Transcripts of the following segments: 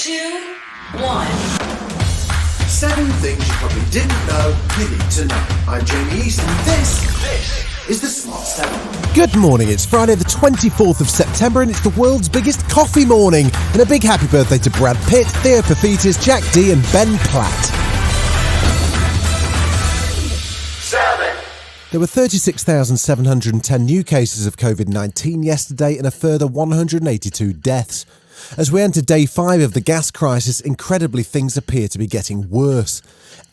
2, 1. 7 things you probably didn't know you need to know. I'm Jamie East, and this is the Smart 7. Good morning, it's Friday the 24th of September and it's the world's biggest coffee morning. And a big happy birthday to Brad Pitt, Theo Paphitis, Jack D and Ben Platt. 7. There were 36,710 new cases of COVID-19 yesterday and a further 182 deaths. As we enter day 5 of the gas crisis, incredibly things appear to be getting worse.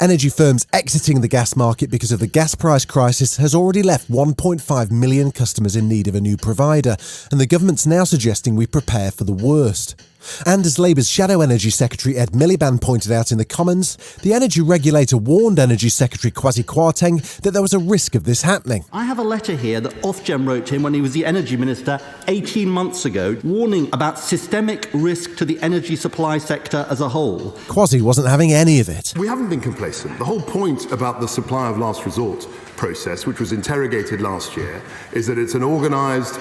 Energy firms exiting the gas market because of the gas price crisis has already left 1.5 million customers in need of a new provider, and the government's now suggesting we prepare for the worst. And as Labour's Shadow Energy Secretary Ed Miliband pointed out in the Commons, the energy regulator warned Energy Secretary Kwasi Kwarteng that there was a risk of this happening. I have a letter here that Ofgem wrote to him when he was the Energy Minister 18 months ago, warning about systemic risk to the energy supply sector as a whole. Kwasi wasn't having any of it. We haven't been complacent. The whole point about the supply of last resort process, which was interrogated last year, is that it's an organised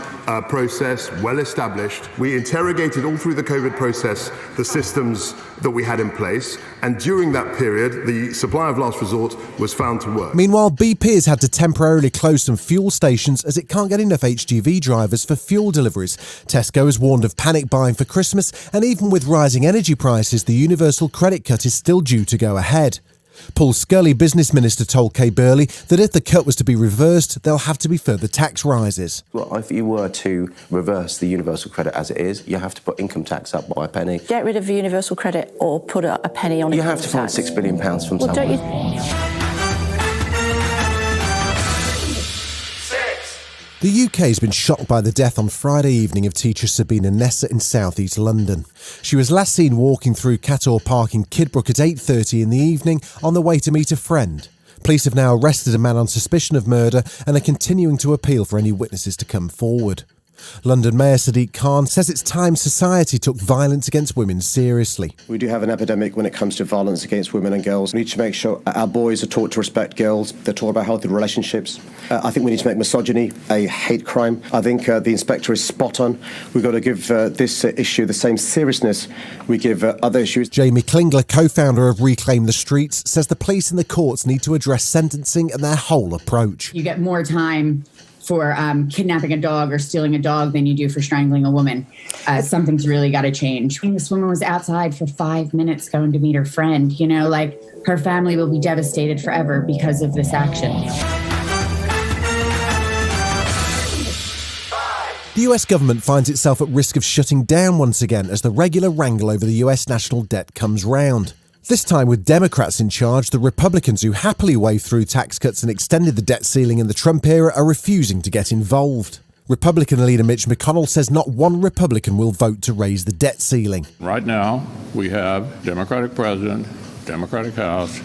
process, well established. We interrogated all through the COVID process the systems that we had in place, and during that period the supply of last resort was found to work. Meanwhile, BP has had to temporarily close some fuel stations as it can't get enough HGV drivers for fuel deliveries. Tesco has warned of panic buying for Christmas, and even with rising energy prices, the universal credit cut is still due to go ahead. Paul Scully, Business Minister, told Kay Burley that if the cut was to be reversed, there'll have to be further tax rises. Well, if you were to reverse the universal credit as it is, you have to put income tax up by a penny. Get rid of the universal credit or put a penny on it. You have to find £6 billion from somewhere. Don't you? The UK has been shocked by the death on Friday evening of teacher Sabina Nessa in South East London. She was last seen walking through Cator Park in Kidbrooke at 8:30 in the evening on the way to meet a friend. Police have now arrested a man on suspicion of murder and are continuing to appeal for any witnesses to come forward. London Mayor Sadiq Khan says it's time society took violence against women seriously. We do have an epidemic when it comes to violence against women and girls. We need to make sure our boys are taught to respect girls. They're taught about healthy relationships. I think we need to make misogyny a hate crime. I think the inspector is spot on. We've got to give this issue the same seriousness we give other issues. Jamie Klingler, co-founder of Reclaim the Streets, says the police and the courts need to address sentencing and their whole approach. You get more time for kidnapping a dog or stealing a dog than you do for strangling a woman. Something's really got to change. This woman was outside for 5 minutes going to meet her friend. You know, like, her family will be devastated forever because of this action. The US government finds itself at risk of shutting down once again as the regular wrangle over the US national debt comes round. This time with Democrats in charge, the Republicans who happily waved through tax cuts and extended the debt ceiling in the Trump era are refusing to get involved. Republican leader Mitch McConnell says not one Republican will vote to raise the debt ceiling. Right now, we have Democratic President, Democratic House,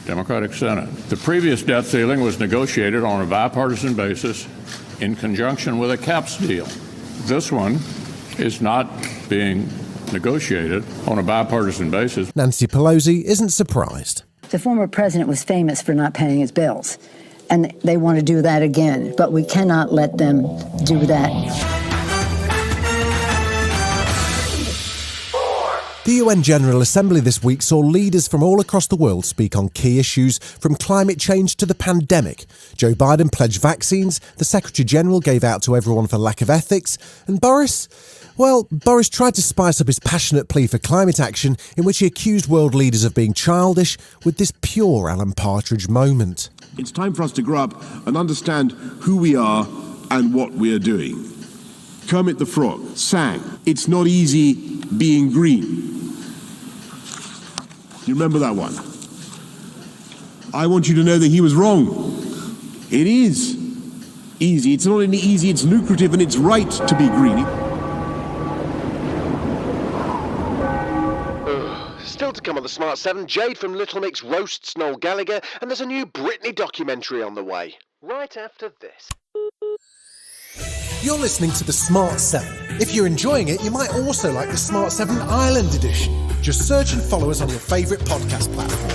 Democratic Senate. The previous debt ceiling was negotiated on a bipartisan basis in conjunction with a caps deal. This one is not being negotiated on a bipartisan basis. Nancy Pelosi isn't surprised. The former president was famous for not paying his bills, and they want to do that again, but we cannot let them do that. The UN General Assembly this week saw leaders from all across the world speak on key issues, from climate change to the pandemic. Joe Biden pledged vaccines, the Secretary-General gave out to everyone for lack of ethics, and Boris tried to spice up his passionate plea for climate action, in which he accused world leaders of being childish, with this pure Alan Partridge moment. It's time for us to grow up and understand who we are and what we are doing. Kermit the Frog sang, "It's not easy being green." You remember that one? I want you to know that he was wrong. It is easy. It's not only easy, it's lucrative and it's right to be green. Still to come on the Smart 7, Jade from Little Mix roasts Noel Gallagher, and there's a new Britney documentary on the way. Right after this. You're listening to the Smart 7. If you're enjoying it, you might also like the Smart 7 Ireland edition. Just search and follow us on your favourite podcast platform.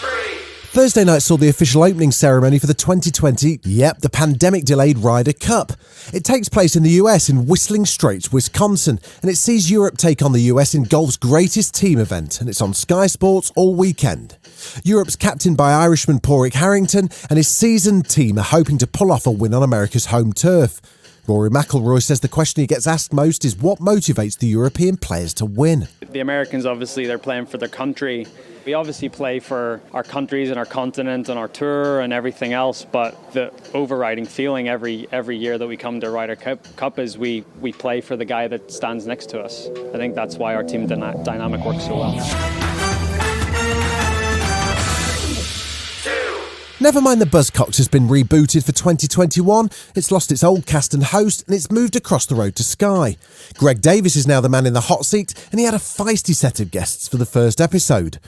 3. Thursday night saw the official opening ceremony for the 2020, the pandemic-delayed Ryder Cup. It takes place in the US in Whistling Straits, Wisconsin, and it sees Europe take on the US in golf's greatest team event, and it's on Sky Sports all weekend. Europe's captained by Irishman Padraig Harrington, and his seasoned team are hoping to pull off a win on America's home turf. Rory McIlroy says the question he gets asked most is what motivates the European players to win. The Americans, obviously, they're playing for their country. We obviously play for our countries and our continent and our tour and everything else, but the overriding feeling every year that we come to Ryder Cup is we play for the guy that stands next to us. I think that's why our team dynamic works so well. Never mind the Buzzcox has been rebooted for 2021, it's lost its old cast and host, and it's moved across the road to Sky. Greg Davies is now the man in the hot seat, and he had a feisty set of guests for the first episode.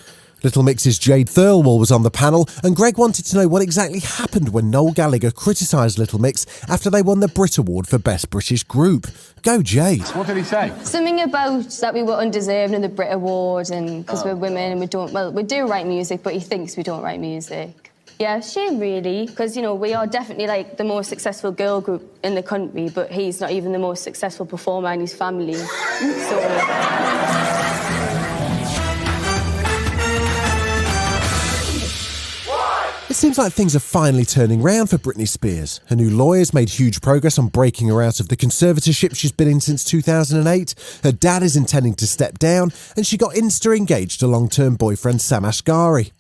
Little Mix's Jade Thirlwall was on the panel, and Greg wanted to know what exactly happened when Noel Gallagher criticised Little Mix after they won the Brit Award for Best British Group. Go Jade. What did he say? Something about that we were undeserving of the Brit Award, and because we're women and we do write music, but he thinks we don't write music. Yeah, shame really, because, we are definitely, the most successful girl group in the country, but he's not even the most successful performer in his family, It seems like things are finally turning round for Britney Spears. Her new lawyers made huge progress on breaking her out of the conservatorship she's been in since 2008. Her dad is intending to step down, and she got insta-engaged to long-term boyfriend Sam Asghari.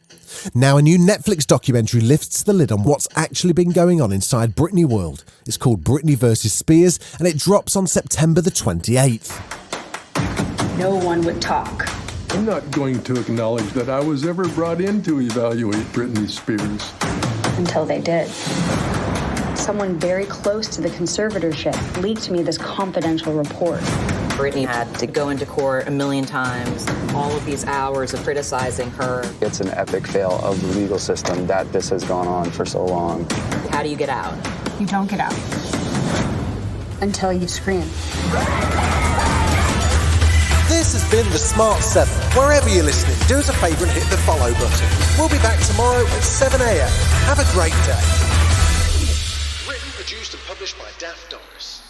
Now a new Netflix documentary lifts the lid on what's actually been going on inside Britney world. It's called Britney vs. Spears, and it drops on September the 28th. No one would talk. I'm not going to acknowledge that I was ever brought in to evaluate Britney Spears. Until they did. Someone very close to the conservatorship leaked me this confidential report. Britney had to go into court 1,000,000 times. All of these hours of criticizing her. It's an epic fail of the legal system that this has gone on for so long. How do you get out? You don't get out. Until you scream. This has been The Smart 7. Wherever you're listening, do us a favour and hit the follow button. We'll be back tomorrow at 7 a.m. Have a great day. Written, produced and published by Daft Doris.